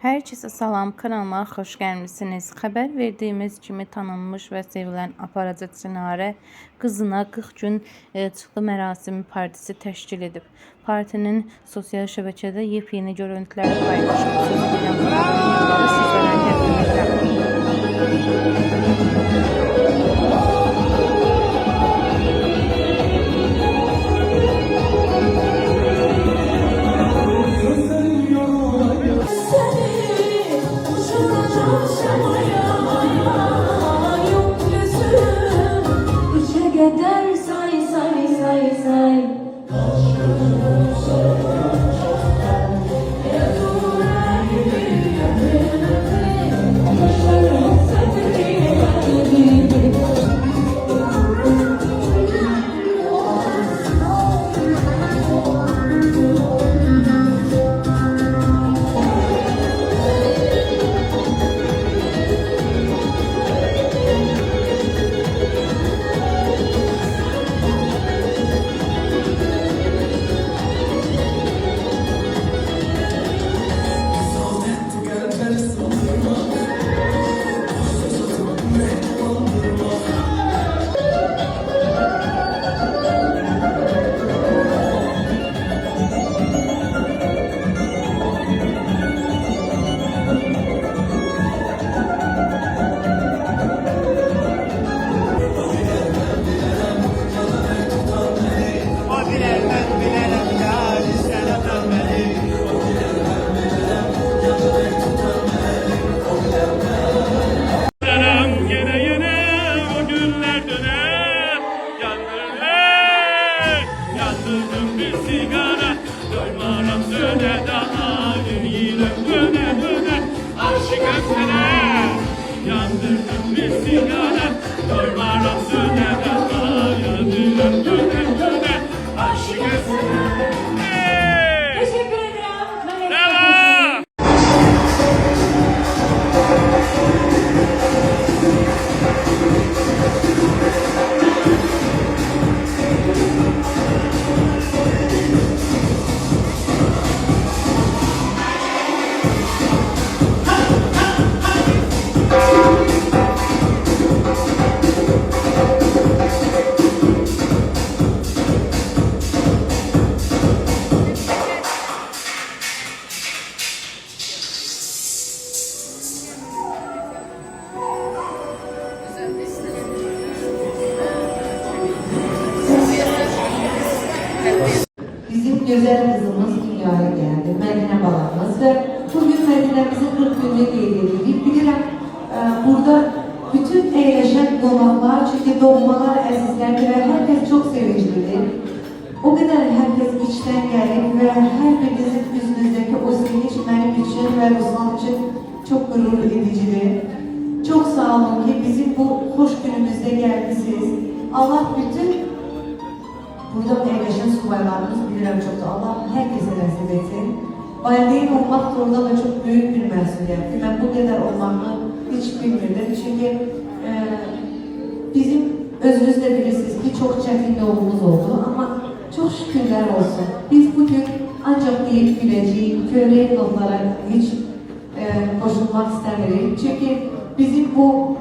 Herkese salam, kanalıma hoş gelmişsiniz. Haber verdiğimiz kimi tanınmış ve sevilen aparatçı Çınarə kızına 40 gün çıxdı mərasimi partisi təşkil edib. Partinin sosial şəbəkədə yepyeni görüntüləri paylaşıb. Sözü gedən fotoğrafları sizlərə təqdim Yandırdım bir sigara, doymaram söne daha yüreğim döne aşık öpsene. Yandırdım bir sigara, doymaram söne daha yüreğim döne aşık öpsene. Teşekkür ederim. Devam. Bizim güzel kızımız dünyaya geldi, Medine balamız ve bugün Medine'mizin 40 günlük eğlendik. Bilirim burada bütün eğleşen konaklar, çünkü doğmalar əzizlerdi ve herkes çok sevinçliydi. O kadar herkes içten geldi ve her birinizin yüzünüzdeki o sevinç benim için ve Ruslan için çok gurur edicidir. Çok sağ olun ki bizim bu hoş günümüzde geldiniz. Allah bütün burada eğleşen subaylarımız bilirəm çok da Allah herkese nasip etsin. Valideyn olmak da orada da çok büyük bir məsuliyyətdir. Ben bu kadar olmağını hiç bilmirdim. Çünkü bizim özünüz de bilirsiniz ki çok çetin yolumuz oldu ama çok şükürler olsun. Biz bugün ancak deyip güleceğim, köylü notlara hiç koşulmak istemiyorum. Çünkü bizim bu